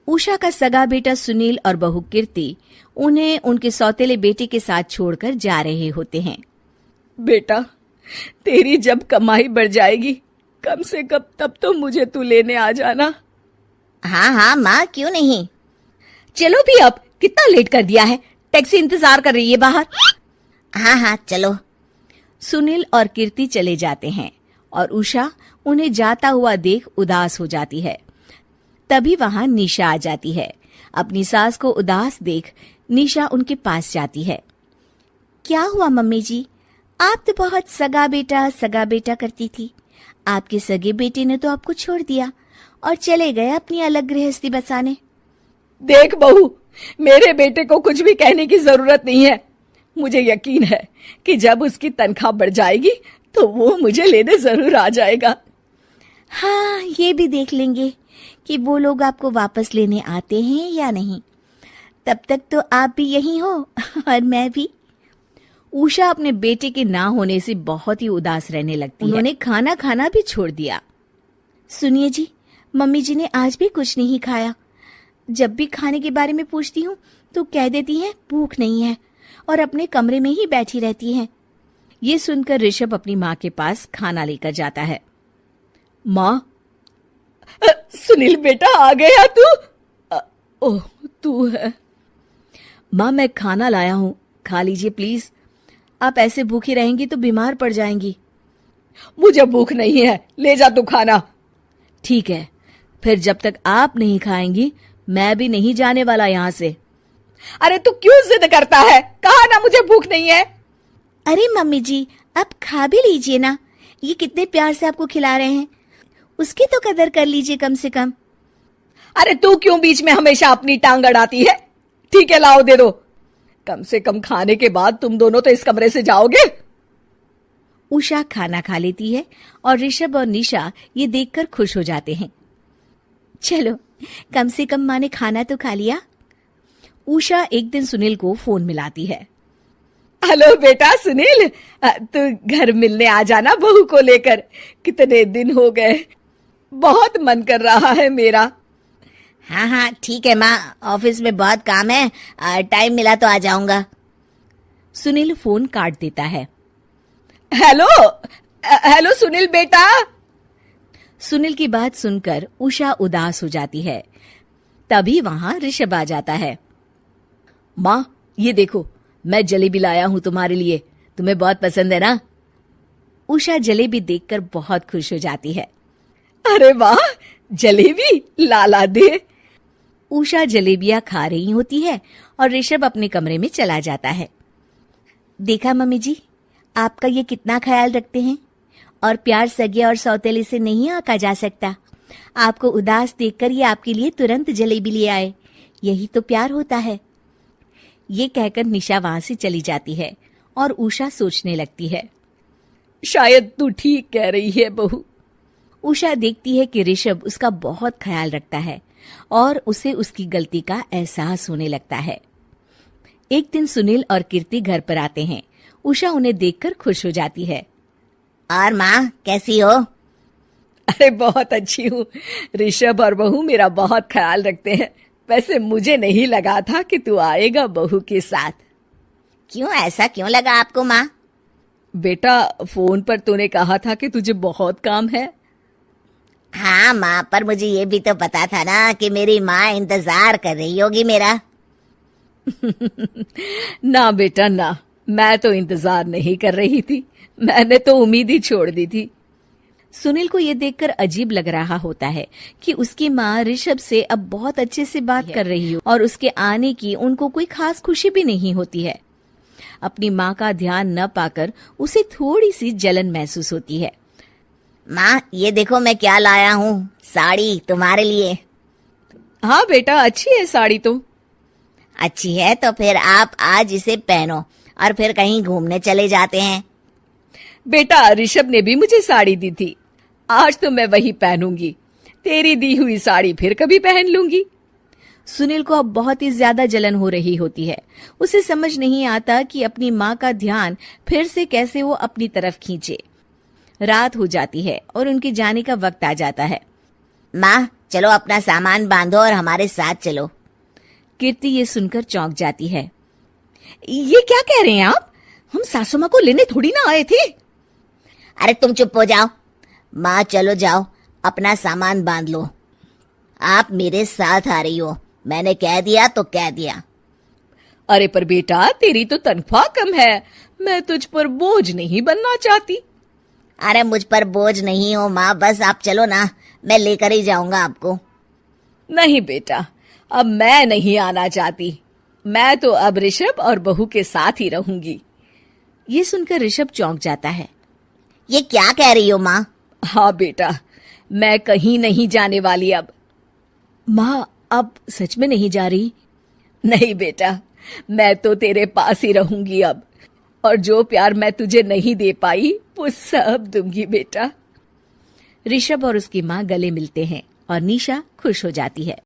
उषा का सगा बेटा सुनील और बहू कीर्ति उन्हें उनके सौतेले बेटे के साथ छोड़कर जा रहे होते हैं। बेटा, तेरी जब कमाई बढ़ जाएगी कम से कम तब तो मुझे तू लेने आ जाना। हाँ हाँ माँ, क्यों नहीं। चलो भी, अब कितना लेट कर दिया है, टैक्सी इंतजार कर रही है बाहर। हाँ हाँ चलो। सुनील और कीर्ति चले जाते हैं और उषा उन्हें जाता हुआ देख उदास हो जाती है। तभी वहां निशा आ जाती है। अपनी सास को उदास देख निशा उनके पास जाती है। क्या हुआ मम्मी जी, आप तो बहुत सगा बेटा करती थी। आपके सगे बेटे ने तो आपको छोड़ दिया और चले गए अपनी अलग गृहस्थी बसाने। देख बहू, मेरे बेटे को कुछ भी कहने की जरूरत नहीं है। मुझे यकीन है कि जब उसकी तनख्वाह बढ़ जाएगी तो वो मुझे लेने जरूर आ जाएगा। हाँ, ये भी देख लेंगे कि वो लोग आपको वापस लेने आते हैं या नहीं। तब तक तो आप भी यहीं हो और मैं भी। उषा अपने बेटे के ना होने से बहुत ही उदास रहने लगती है। उन्होंने खाना खाना भी छोड़ दिया। सुनिए जी, मम्मी जी ने आज भी कुछ नहीं खाया। जब भी खाने के बारे में पूछती हूँ तो कह देती हैं भूख नहीं है और अपने कमरे में ही बैठी रहती हैं। ये सुनकर ऋषभ अपनी माँ के पास खाना लेकर जाता है। माँ, सुनील बेटा आ गया तू? ओह, तू है। माँ, मैं खाना लाया हूँ, खा लीजिए प्लीज। आप ऐसे भूखी रहेंगी तो बीमार पड़ जाएंगी। मुझे भूख नहीं है, ले जा तू खाना। ठीक है, फिर जब तक आप नहीं खाएंगी मैं भी नहीं जाने वाला यहाँ से। अरे तू क्यों जिद करता है? कहा ना मुझे भूख नहीं है। अरे मम्मी जी, आप खा भी लीजिए ना, ये कितने प्यार से आपको खिला रहे हैं, उसकी तो कदर कर लीजिए कम से कम। अरे तू क्यों बीच में हमेशा अपनी टांग अड़ाती है? ठीक है, लाओ दे दो। कम से कम खाने के बाद तुम दोनों तो इस कमरे से जाओगे। उषा खाना खा लेती है और ऋषभ और निशा ये देखकर खुश हो जाते हैं। चलो, कम से कम माँ ने खाना तो खा लिया। उषा एक दिन सुनील को फोन मिलाती है। हेलो बेटा सुनील, तू घर मिलने आ जाना बहू को लेकर। कितने दिन हो गए, बहुत मन कर रहा है मेरा। हाँ हाँ ठीक है माँ, ऑफिस में बहुत काम है, टाइम मिला तो आ जाऊंगा। सुनील फोन काट देता है। हेलो सुनील बेटा। सुनील की बात सुनकर उषा उदास हो जाती है। तभी वहां ऋषभ आ जाता है। माँ, ये देखो, मैं जलेबी लाया हूं तुम्हारे लिए, तुम्हें बहुत पसंद है ना? उषा जलेबी देखकर बहुत खुश हो जाती है। अरे वाह, जलेबी ला दे। उषा जलेबियां खा रही होती है और ऋषभ अपने कमरे में चला जाता है। देखा मम्मी जी, आपका ये कितना ख्याल रखते हैं, और प्यार सगे और सौतेले से नहीं आका जा सकता। आपको उदास देखकर ये आपके लिए तुरंत जलेबी ले आए, यही तो प्यार होता है। ये कहकर निशा वहां से चली जाती है और उषा सोचने लगती है, शायद तू ठीक कह रही है बहू। उषा देखती है कि ऋषभ उसका बहुत ख्याल रखता है और उसे उसकी गलती का एहसास होने लगता है। एक दिन सुनील और कीर्ति घर पर आते हैं। उषा उन्हें देखकर खुश हो जाती है। और माँ, कैसी हो? अरे बहुत अच्छी हूँ। ऋषभ और बहू मेरा बहुत ख्याल रखते हैं। वैसे मुझे नहीं लगा था कि तू आएगा बहू के साथ। क्यों, ऐसा क्यों लगा आपको माँ? बेटा, फोन पर तूने कहा था कि तुझे बहुत काम है। हाँ माँ, पर मुझे ये भी तो पता था ना कि मेरी माँ इंतजार कर रही होगी मेरा। ना बेटा ना, मैं तो इंतजार नहीं कर रही थी, मैंने तो उम्मीद ही छोड़ दी थी। सुनील को ये देखकर अजीब लग रहा होता है कि उसकी माँ ऋषभ से अब बहुत अच्छे से बात कर रही हो और उसके आने की उनको कोई खास खुशी भी नहीं होती है। अपनी माँ का ध्यान न पाकर उसे थोड़ी सी जलन महसूस होती है। माँ, ये देखो मैं क्या लाया हूँ, साड़ी तुम्हारे लिए। हाँ बेटा, अच्छी है साड़ी तो। अच्छी है तो फिर आप आज इसे पहनो और फिर कहीं घूमने चले जाते हैं। बेटा, ऋषभ ने भी मुझे साड़ी दी थी, आज तो मैं वही पहनूंगी। तेरी दी हुई साड़ी फिर कभी पहन लूंगी। सुनील को अब बहुत ही ज्यादा जलन हो रही होती है। उसे समझ नहीं आता कि अपनी माँ का ध्यान फिर से कैसे वो अपनी तरफ खींचे। रात हो जाती है और उनके जाने का वक्त आ जाता है। माँ चलो अपना सामान बांधो और हमारे साथ चलो। कीर्ति ये सुनकर चौंक जाती है। ये क्या कह रहे हैं आप? हम सासू माँ को लेने थोड़ी ना आए थे। अरे तुम चुप हो जाओ। माँ चलो जाओ, अपना सामान बांध लो। आप मेरे साथ आ रही हो, मैंने कह दिया तो कह दिया। अरे पर बेटा, तेरी तो तनख्वाह कम है, मैं तुझ पर बोझ नहीं बनना चाहती। अरे मुझ पर बोझ नहीं हो माँ, बस आप चलो ना, मैं लेकर ही जाऊंगा आपको। नहीं बेटा, अब मैं नहीं आना चाहती। मैं तो अब ऋषभ और बहू के साथ ही रहूंगी। ये सुनकर ऋषभ चौंक जाता है। ये क्या कह रही हो माँ? हाँ बेटा, मैं कहीं नहीं जाने वाली अब। माँ अब सच में नहीं जा रही? नहीं बेटा, मैं तो तेरे पास ही रहूंगी अब, और जो प्यार मैं तुझे नहीं दे पाई वो सब दूंगी बेटा। ऋषभ और उसकी माँ गले मिलते हैं और निशा खुश हो जाती है।